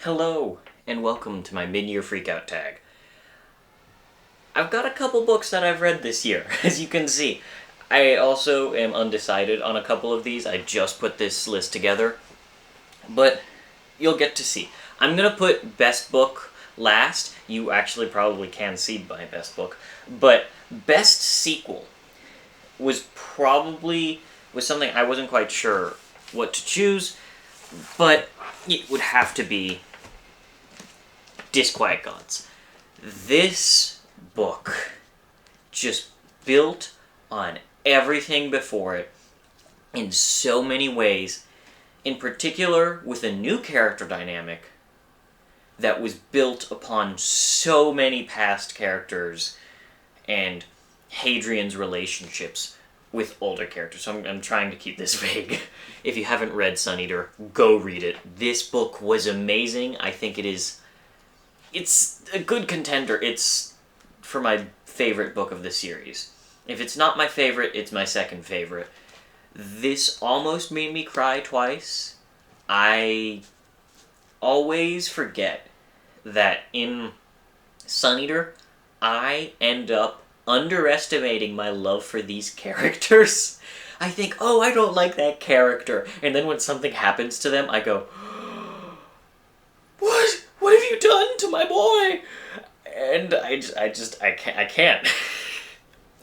Hello, and welcome to my mid-year Freakout tag. I've got a couple books that I've read this year, as you can see. I also am undecided on a couple of these. I just put this list together, but you'll get to see. I'm going to put best book last. You actually probably can see my best book, but best sequel was something I wasn't quite sure what to choose, but it would have to be Disquiet Gods. This book just built on everything before it in so many ways, in particular with a new character dynamic that was built upon so many past characters and Hadrian's relationships with older characters. So I'm trying to keep this vague. If you haven't read Sun Eater, go read it. This book was amazing. I think it's a good contender. It's for my favorite book of the series. If it's not my favorite, it's my second favorite. This almost made me cry twice. I always forget that in Sun Eater, I end up underestimating my love for these characters. I think, oh, I don't like that character. And then when something happens to them, I go, What? What have you done to my boy? And I can't.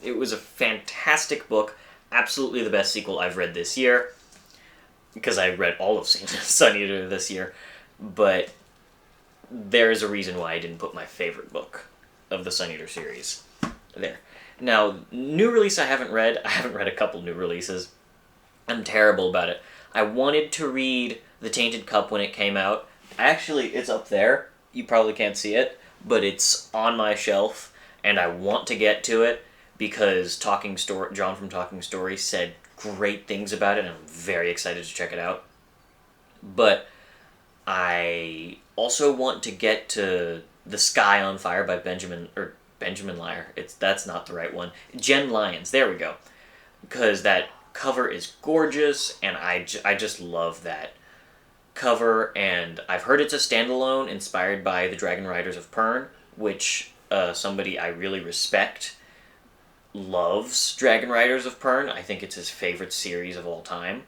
It was a fantastic book. Absolutely the best sequel I've read this year. Because I read all of Sun Eater this year. But there's a reason why I didn't put my favorite book of the Sun Eater series there. Now, new release I haven't read. I haven't read a couple new releases. I'm terrible about it. I wanted to read The Tainted Cup when it came out. Actually, it's up there. You probably can't see it, but it's on my shelf, and I want to get to it because John from Talking Story said great things about it, and I'm very excited to check it out. But I also want to get to The Sky on Fire by Benjamin Liar. That's not the right one. Jen Lyons. There we go. Because that cover is gorgeous, and I just love that cover, and I've heard it's a standalone inspired by the Dragon Riders of Pern, which somebody I really respect loves Dragon Riders of Pern. I think it's his favorite series of all time,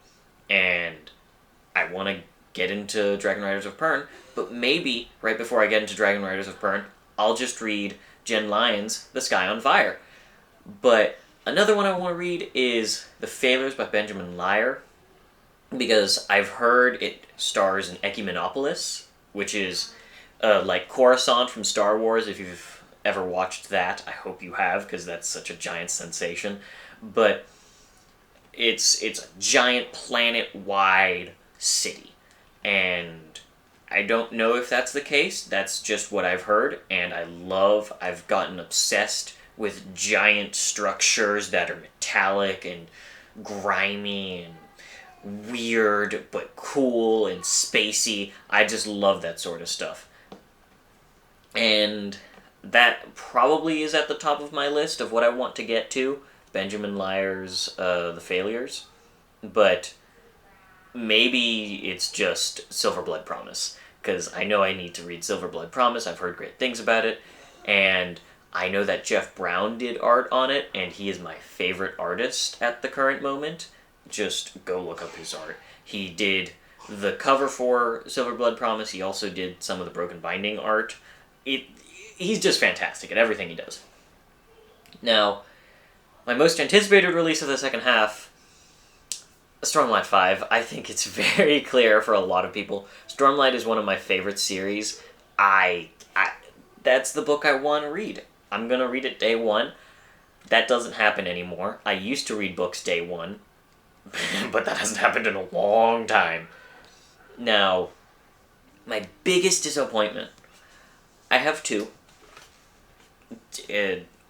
and I want to get into Dragon Riders of Pern, but maybe right before I get into Dragon Riders of Pern, I'll just read Jen Lyons' The Sky on Fire. But another one I want to read is The Failures by Benjamin Liar, because I've heard it stars in Ecumenopolis, which is like Coruscant from Star Wars. If you've ever watched that, I hope you have, because that's such a giant sensation. But it's a giant planet-wide city, and I don't know if that's the case. That's just what I've heard, and I've gotten obsessed with giant structures that are metallic and grimy and weird but cool and spacey. I just love that sort of stuff. And that probably is at the top of my list of what I want to get to, Benjamin Liar's The Failures. But maybe it's just Silver Blood Promise, because I know I need to read Silver Blood Promise. I've heard great things about it, and I know that Jeff Brown did art on it, and he is my favorite artist at the current moment. Just go look up his art. He did the cover for Silver Blood Promise. He also did some of the Broken Binding art. He's just fantastic at everything he does. Now, my most anticipated release of the second half, Stormlight 5. I think it's very clear for a lot of people. Stormlight is one of my favorite series. That's the book I want to read. I'm going to read it day one. That doesn't happen anymore. I used to read books day one, but that hasn't happened in a long time. Now, my biggest disappointment, I have two.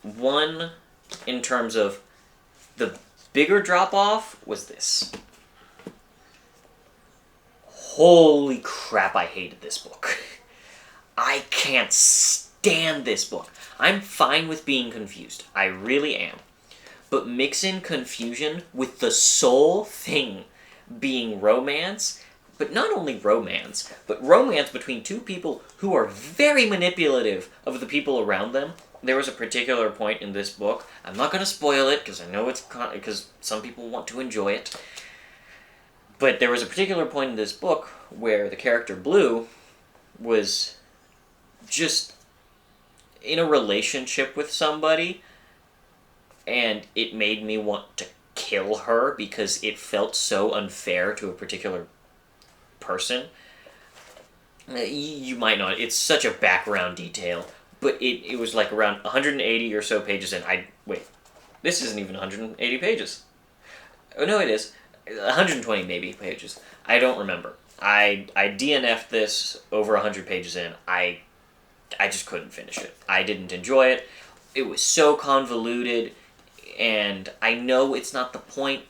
One, in terms of the bigger drop-off, was this. Holy crap, I hated this book. I can't stand this book. I'm fine with being confused. I really am. But mix in confusion with the sole thing being romance, but not only romance, but romance between two people who are very manipulative of the people around them. There was a particular point in this book, I'm not going to spoil it because I know because some people want to enjoy it, but there was a particular point in this book where the character Blue was just in a relationship with somebody, and it made me want to kill her because it felt so unfair to a particular person. You might not. It's such a background detail, but it was like around 180 or so pages in. Wait, this isn't even 180 pages. Oh no, it is 120 maybe pages. I don't remember. I DNF'd this over 100 pages in. I just couldn't finish it. I didn't enjoy it. It was so convoluted, and I know it's not the point,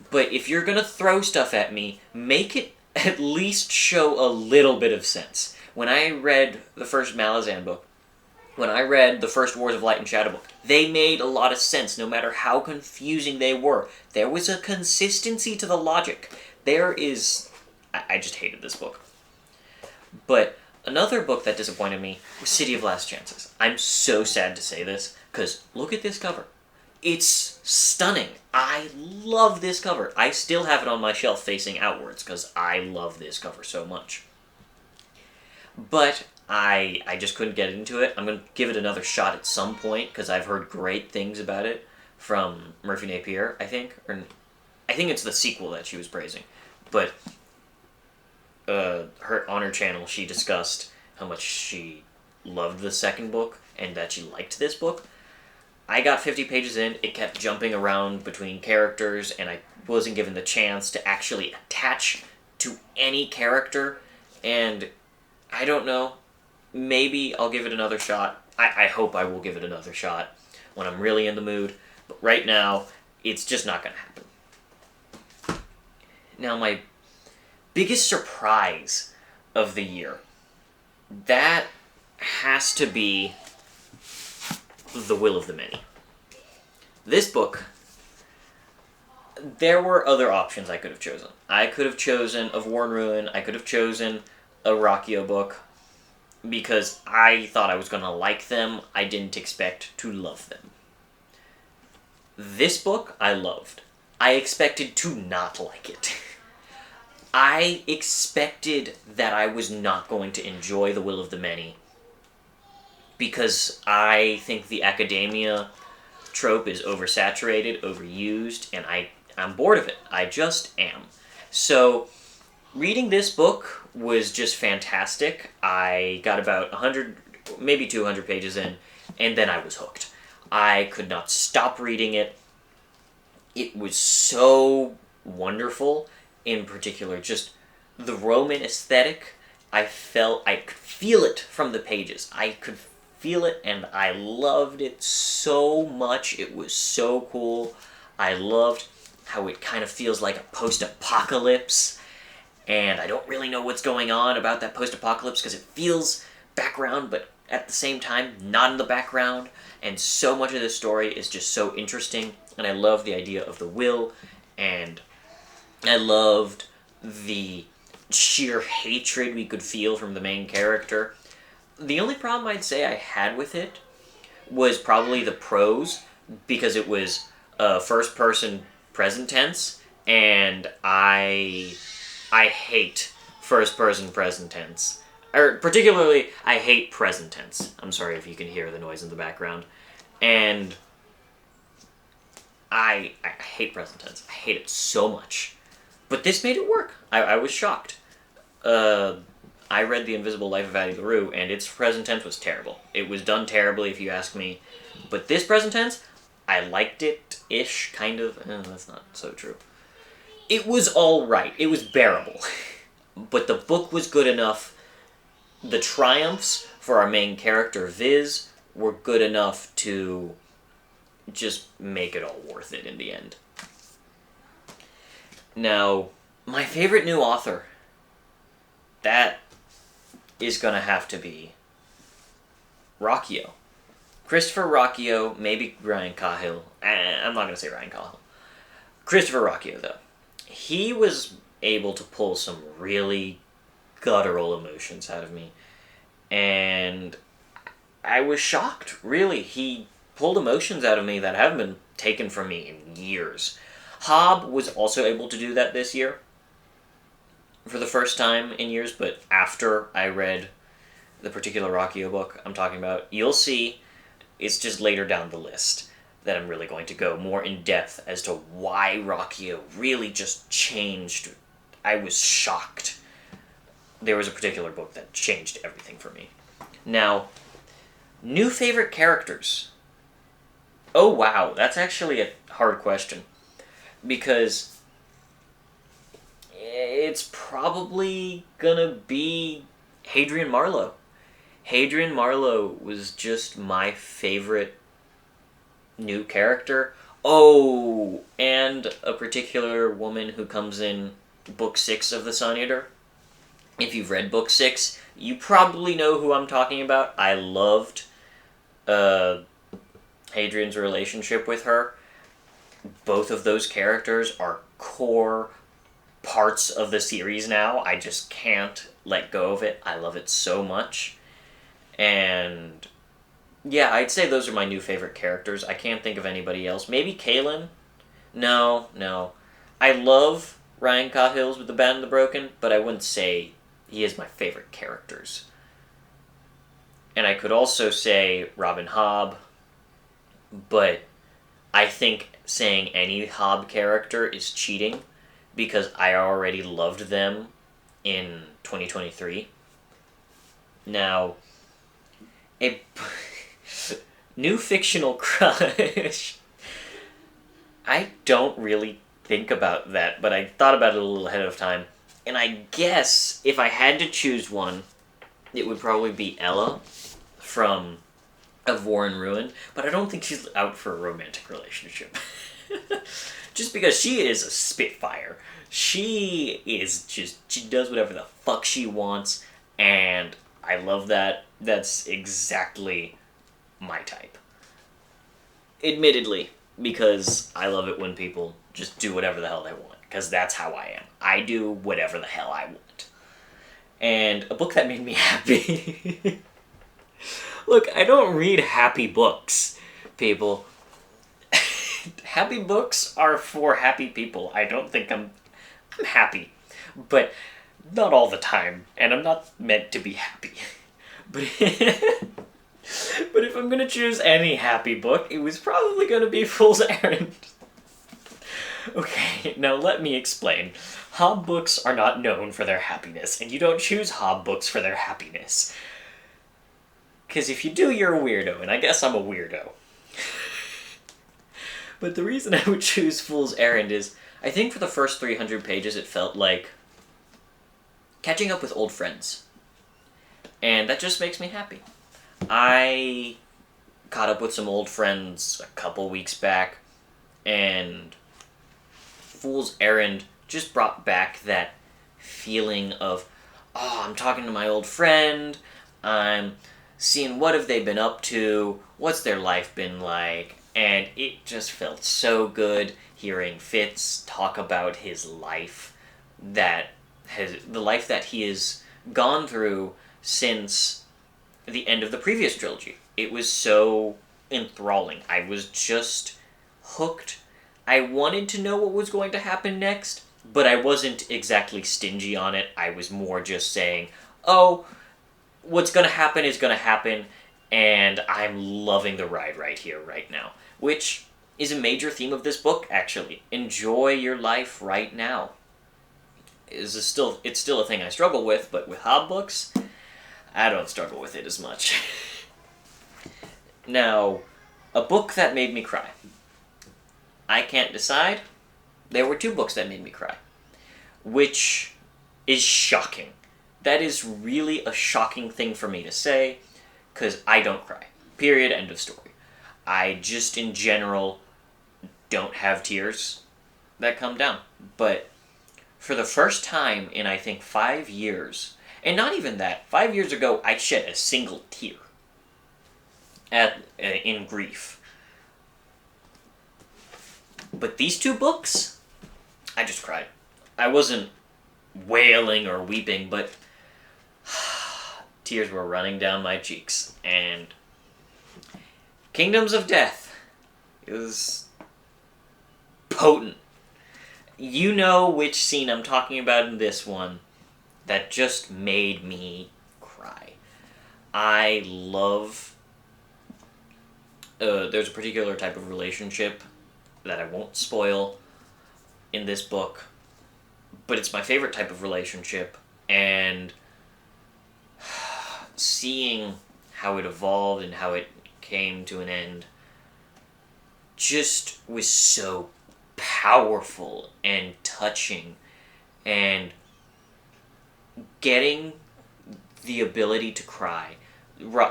but if you're gonna throw stuff at me, make it at least show a little bit of sense. When I read the first Malazan book, when I read the first Wars of Light and Shadow book, they made a lot of sense, no matter how confusing they were. There was a consistency to the logic. I just hated this book. But another book that disappointed me was City of Last Chances. I'm so sad to say this, because look at this cover. It's stunning. I love this cover. I still have it on my shelf facing outwards, because I love this cover so much. But I just couldn't get into it. I'm going to give it another shot at some point, because I've heard great things about it from Murphy Napier, I think. I think it's the sequel that she was praising. But on her channel, she discussed how much she loved the second book, and that she liked this book. I got 50 pages in, it kept jumping around between characters, and I wasn't given the chance to actually attach to any character, and I don't know, maybe I'll give it another shot. I hope I will give it another shot when I'm really in the mood, but right now, it's just not going to happen. Now, my biggest surprise of the year, that has to be The Will of the Many. This book, there were other options I could have chosen. I could have chosen Of War and Ruin, I could have chosen a Rocchio book, because I thought I was going to like them. I didn't expect to love them. This book, I loved. I expected to not like it. I expected that I was not going to enjoy The Will of the Many, because I think the academia trope is oversaturated, overused, and I'm bored of it. I just am. So, reading this book was just fantastic. I got about 100, maybe 200 pages in, and then I was hooked. I could not stop reading it. It was so wonderful. In particular, just the Roman aesthetic, I could feel it from the pages. I could feel it, and I loved it so much. It was so cool. I loved how it kind of feels like a post-apocalypse, and I don't really know what's going on about that post-apocalypse, because it feels background, but at the same time, not in the background, and so much of this story is just so interesting, and I love the idea of the will, and I loved the sheer hatred we could feel from the main character. The only problem I'd say I had with it was probably the prose, because it was first-person present tense, and I hate first-person present tense. Or, particularly, I hate present tense. I'm sorry if you can hear the noise in the background. And I hate present tense. I hate it so much. But this made it work. I was shocked. I read The Invisible Life of Addie LaRue, and its present tense was terrible. It was done terribly, if you ask me. But this present tense, I liked it-ish, kind of. That's not so true. It was alright. It was bearable. But the book was good enough. The triumphs for our main character, Viz, were good enough to just make it all worth it in the end. Now, my favorite new author, that is going to have to be Rocchio. Christopher Rocchio, maybe Ryan Cahill. I'm not going to say Ryan Cahill. Christopher Rocchio, though. He was able to pull some really guttural emotions out of me. And I was shocked, really. He pulled emotions out of me that haven't been taken from me in years. Hobb was also able to do that this year for the first time in years, but after I read the particular Rockio book I'm talking about, you'll see it's just later down the list that I'm really going to go more in depth as to why Rockio really just changed. I was shocked. There was a particular book that changed everything for me. Now, new favorite characters. Oh wow, that's actually a hard question. Because it's probably gonna be Hadrian Marlowe. Hadrian Marlowe was just my favorite new character. Oh, and a particular woman who comes in book 6 of the Sun Eater. If you've read book 6, you probably know who I'm talking about. I loved Hadrian's relationship with her. Both of those characters are core parts of the series now. I just can't let go of it. I love it so much. And yeah, I'd say those are my new favorite characters. I can't think of anybody else. Maybe Kaelin? No. I love Ryan Cahill's with The Bad and the Broken, but I wouldn't say he is my favorite characters. And I could also say Robin Hobb, but I think saying any Hobb character is cheating because I already loved them in 2023. Now, a new fictional crush. I don't really think about that, but I thought about it a little ahead of time. And I guess if I had to choose one, it would probably be Ella from Of War and Ruin, but I don't think she's out for a romantic relationship. Just because she is a spitfire. She does whatever the fuck she wants, and I love that. That's exactly my type. Admittedly, because I love it when people just do whatever the hell they want, because that's how I am. I do whatever the hell I want. And a book that made me happy. Look, I don't read happy books, people. Happy books are for happy people. I don't think I'm happy, but not all the time, and I'm not meant to be happy. But but if I'm gonna choose any happy book, it was probably gonna be Fool's Errand. Okay, now let me explain. Hobb books are not known for their happiness, and you don't choose Hobb books for their happiness. Because if you do, you're a weirdo, and I guess I'm a weirdo. But the reason I would choose Fool's Errand is, I think for the first 300 pages it felt like catching up with old friends. And that just makes me happy. I caught up with some old friends a couple weeks back, and Fool's Errand just brought back that feeling of, oh, I'm talking to my old friend, I'm seeing what have they been up to, what's their life been like, and it just felt so good hearing Fitz talk about his life, the life that he has gone through since the end of the previous trilogy. It was so enthralling. I was just hooked. I wanted to know what was going to happen next, but I wasn't exactly stingy on it. I was more just saying, oh, what's going to happen is going to happen, and I'm loving the ride right here, right now. Which is a major theme of this book, actually. Enjoy your life right now. It's still a thing I struggle with, but with Hobb books, I don't struggle with it as much. Now, a book that made me cry. I can't decide. There were 2 books that made me cry. Which is shocking. That is really a shocking thing for me to say, because I don't cry. Period, end of story. I just, in general, don't have tears that come down. But for the first time in, I think, 5 years, and not even that, 5 years ago, I shed a single tear in grief. But these 2 books, I just cried. I wasn't wailing or weeping, but tears were running down my cheeks. And Kingdoms of Death is potent. You know which scene I'm talking about in this one that just made me cry. I love... there's a particular type of relationship that I won't spoil in this book, but it's my favorite type of relationship, and seeing how it evolved and how it came to an end just was so powerful and touching, and getting the ability to cry.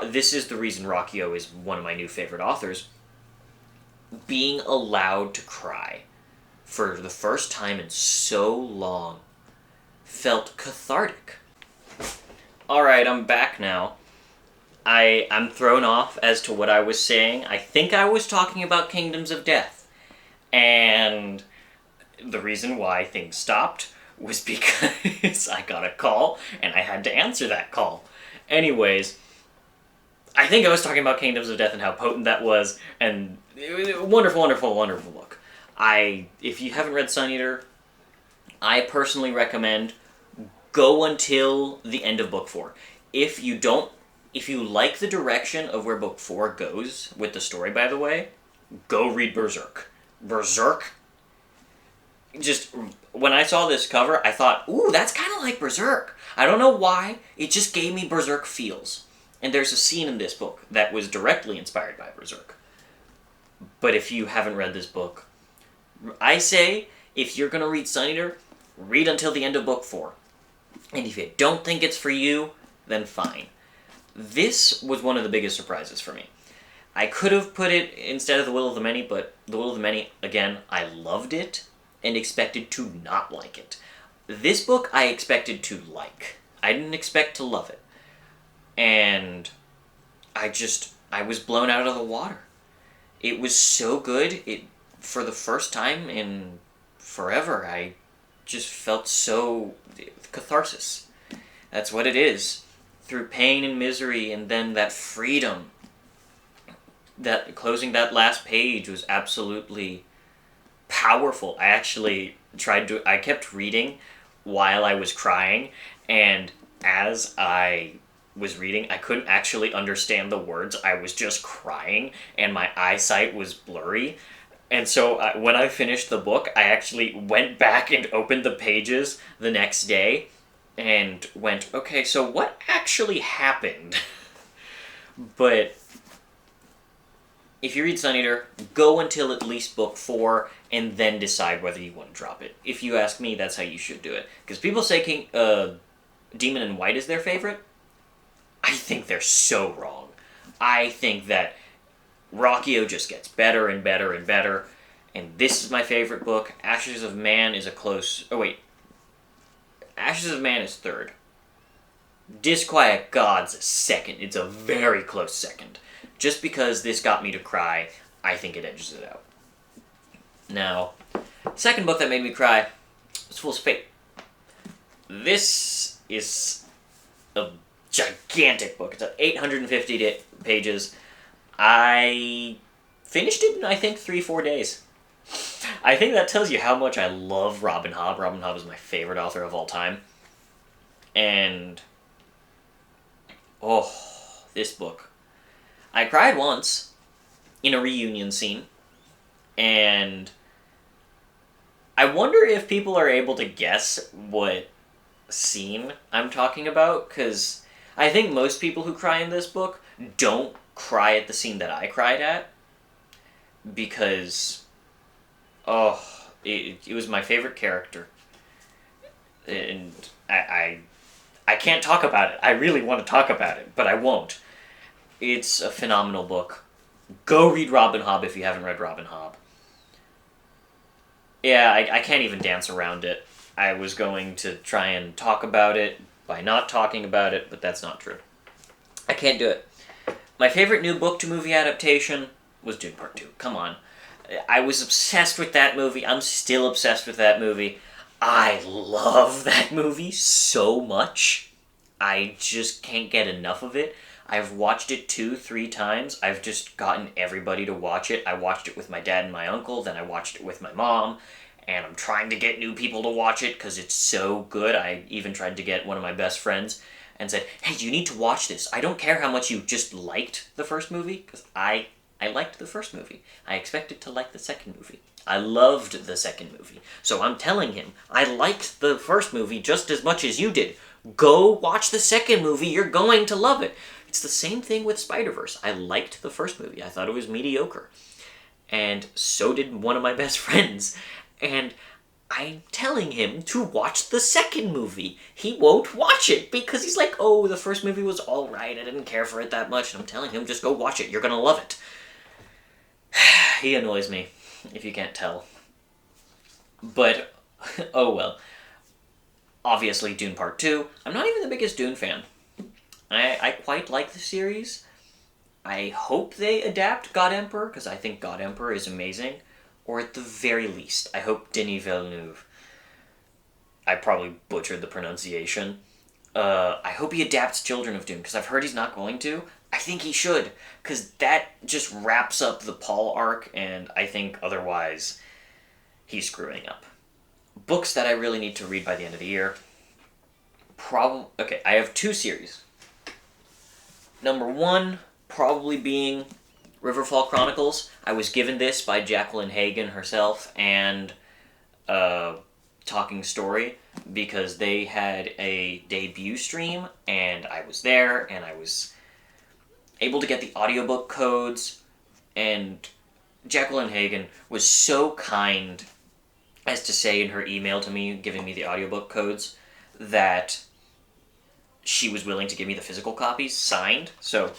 This is the reason Rockio is one of my new favorite authors. Being allowed to cry for the first time in so long felt cathartic. Alright, I'm back now. I'm thrown off as to what I was saying. I think I was talking about Kingdoms of Death. And the reason why things stopped was because I got a call and I had to answer that call. Anyways, I think I was talking about Kingdoms of Death and how potent that was, and wonderful, wonderful, wonderful book. If you haven't read Sun Eater, I personally recommend go until the end of book 4. If you like the direction of where book 4 goes with the story, by the way, go read Berserk. Berserk, just, when I saw this cover, I thought, ooh, that's kind of like Berserk. I don't know why, it just gave me Berserk feels. And there's a scene in this book that was directly inspired by Berserk. But if you haven't read this book, I say, if you're going to read Sun Eater, read until the end of book 4. And if you don't think it's for you, then fine. This was one of the biggest surprises for me. I could have put it instead of The Will of the Many, but The Will of the Many, again, I loved it and expected to not like it. This book I expected to like. I didn't expect to love it. And I was blown out of the water. It was so good. For the first time in forever, I just felt so... catharsis. That's what it is. Through pain and misery, and then that freedom. That closing that last page was absolutely powerful. I actually I kept reading while I was crying, and as I was reading, I couldn't actually understand the words. I was just crying, and my eyesight was blurry. And so when I finished the book, I actually went back and opened the pages the next day and went, okay, so what actually happened? But if you read Sun Eater, go until at least book 4 and then decide whether you want to drop it. If you ask me, that's how you should do it. Because people say Demon in White is their favorite. I think they're so wrong. I think that Rockio just gets better and better and better. And this is my favorite book. Ashes of Man is a close... Oh, wait. Ashes of Man is third. Disquiet Gods is second. It's a very close second. Just because this got me to cry, I think it edges it out. Now, second book that made me cry was Fool's Fate. This is a gigantic book. It's 850 pages. I finished it in, I think, 3-4 days. I think that tells you how much I love Robin Hobb. Robin Hobb is my favorite author of all time. And... oh, this book. I cried once in a reunion scene, and I wonder if people are able to guess what scene I'm talking about, because I think most people who cry in this book don't cry at the scene that I cried at, because, it was my favorite character, and I can't talk about it. I really want to talk about it, but I won't. It's a phenomenal book. Go read Robin Hobb if you haven't read Robin Hobb. Yeah, I can't even dance around it. I was going to try and talk about it by not talking about it, but that's not true. I can't do it. My favorite new book-to-movie adaptation was Dune Part 2. Come on. I was obsessed with that movie. I'm still obsessed with that movie. I love that movie so much. I just can't get enough of it. I've watched it 2-3 times. I've just gotten everybody to watch it. I watched it with my dad and my uncle, then I watched it with my mom, and I'm trying to get new people to watch it because it's so good. I even tried to get one of my best friends and said, hey, you need to watch this. I don't care how much you just liked the first movie, because I liked the first movie. I expected to like the second movie. I loved the second movie. So I'm telling him, I liked the first movie just as much as you did. Go watch the second movie, you're going to love it. It's the same thing with Spider-Verse. I liked the first movie. I thought it was mediocre. And so did one of my best friends. And I'm telling him to watch the second movie. He won't watch it because he's like, oh, the first movie was alright. I didn't care for it that much. And I'm telling him, just go watch it. You're going to love it. He annoys me, if you can't tell. But, oh well. Obviously, Dune Part 2. I'm not even the biggest Dune fan. I quite like the series. I hope they adapt God Emperor, because I think God Emperor is amazing. Or at the very least, I hope Denis Villeneuve, I probably butchered the pronunciation, I hope he adapts Children of Dune, because I've heard he's not going to. I think he should, because that just wraps up the Paul arc, and I think otherwise he's screwing up. Books that I really need to read by the end of the year. Okay, I have 2 series. Number 1, probably being Riverfall Chronicles. I was given this by Jacqueline Hagan herself and Talking Story because they had a debut stream and I was there and I was able to get the audiobook codes, and Jacqueline Hagan was so kind as to say in her email to me, giving me the audiobook codes, that she was willing to give me the physical copies signed. So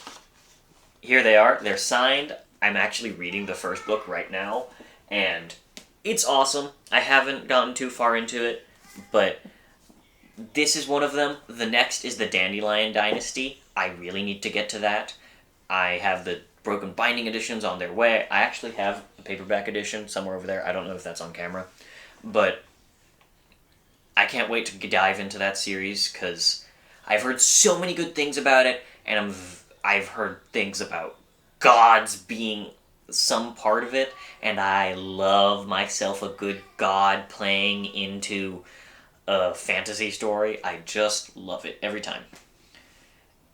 here they are. They're signed. I'm actually reading the first book right now, and it's awesome. I haven't gotten too far into it, but this is one of them. The next is the Dandelion Dynasty. I really need to get to that. I have the broken binding editions on their way. I actually have a paperback edition somewhere over there. I don't know if that's on camera, but I can't wait to dive into that series because I've heard so many good things about it, and I've heard things about gods being some part of it, and I love myself a good god playing into a fantasy story. I just love it every time.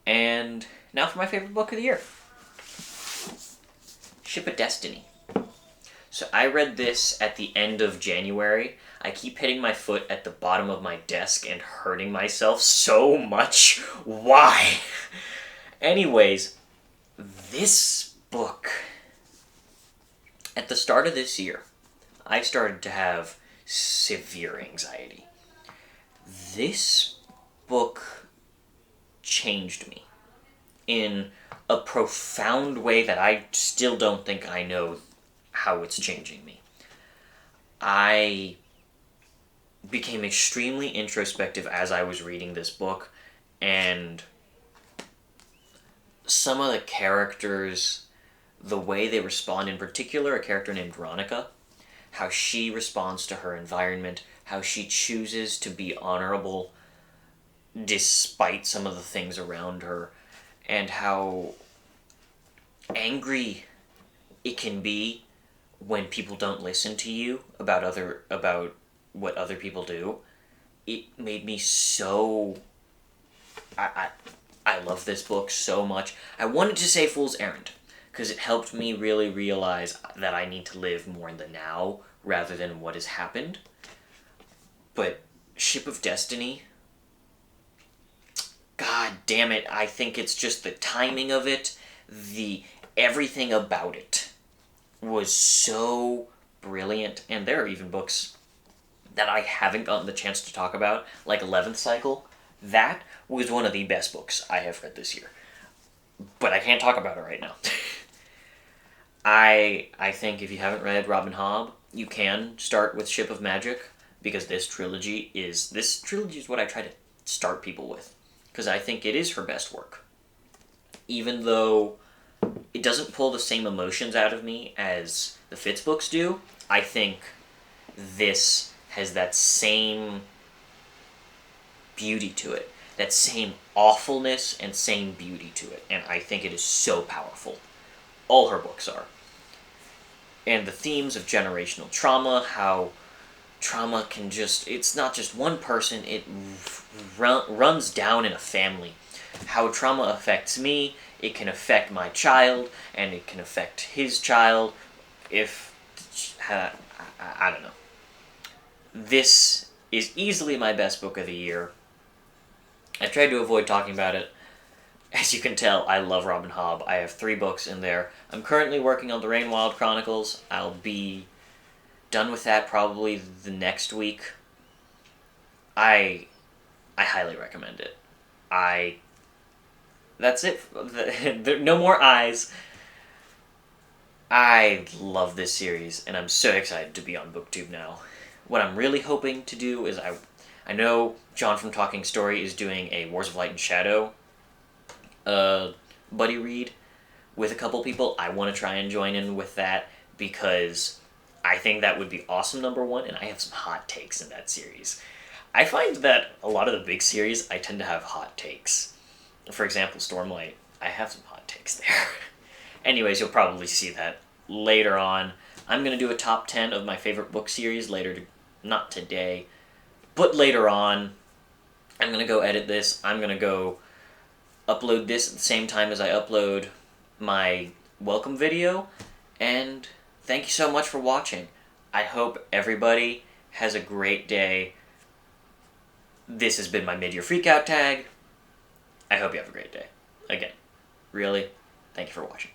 And now for my favorite book of the year. Ship of Destiny. So I read this at the end of January. I keep hitting my foot at the bottom of my desk and hurting myself so much. Why? Anyways, this book, at the start of this year, I started to have severe anxiety. This book changed me in a profound way that I still don't think I know how it's changing me. I became extremely introspective as I was reading this book, and some of the characters, the way they respond, in particular a character named Veronica, how she responds to her environment, how she chooses to be honorable despite some of the things around her, and how angry it can be when people don't listen to you about what other people do. It made me so... I love this book so much. I wanted to say Fool's Errand, because it helped me really realize that I need to live more in the now rather than what has happened. But Ship of Destiny, god damn it, I think it's just the timing of it, everything about it was so brilliant. And there are even books that I haven't gotten the chance to talk about, like 11th Cycle. That was one of the best books I have read this year. But I can't talk about it right now. I think if you haven't read Robin Hobb, you can start with Ship of Magic, because this trilogy is what I try to start people with, because I think it is her best work. Even though it doesn't pull the same emotions out of me as the Fitz books do, I think this has that same beauty to it, that same awfulness and same beauty to it, and I think it is so powerful. All her books are. And the themes of generational trauma, how trauma can just, it's not just one person, it runs down in a family. How trauma affects me, it can affect my child, and it can affect his child, if, I don't know. This is easily my best book of the year. I've tried to avoid talking about it. As you can tell, I love Robin Hobb. I have 3 books in there. I'm currently working on the Rainwild Chronicles. I'll be done with that probably the next week. I highly recommend it. That's it. No more eyes. I love this series, and I'm so excited to be on BookTube now. What I'm really hoping to do is I know John from Talking Story is doing a Wars of Light and Shadow buddy read with a couple people. I want to try and join in with that because I think that would be awesome, number one, and I have some hot takes in that series. I find that a lot of the big series, I tend to have hot takes. For example, Stormlight, I have some hot takes there. Anyways, you'll probably see that later on. I'm going to do a top 10 of my favorite book series not today, but later on. I'm going to go edit this. I'm going to go upload this at the same time as I upload my welcome video. And thank you so much for watching. I hope everybody has a great day. This has been my mid-year freakout tag. I hope you have a great day. Again, really, thank you for watching.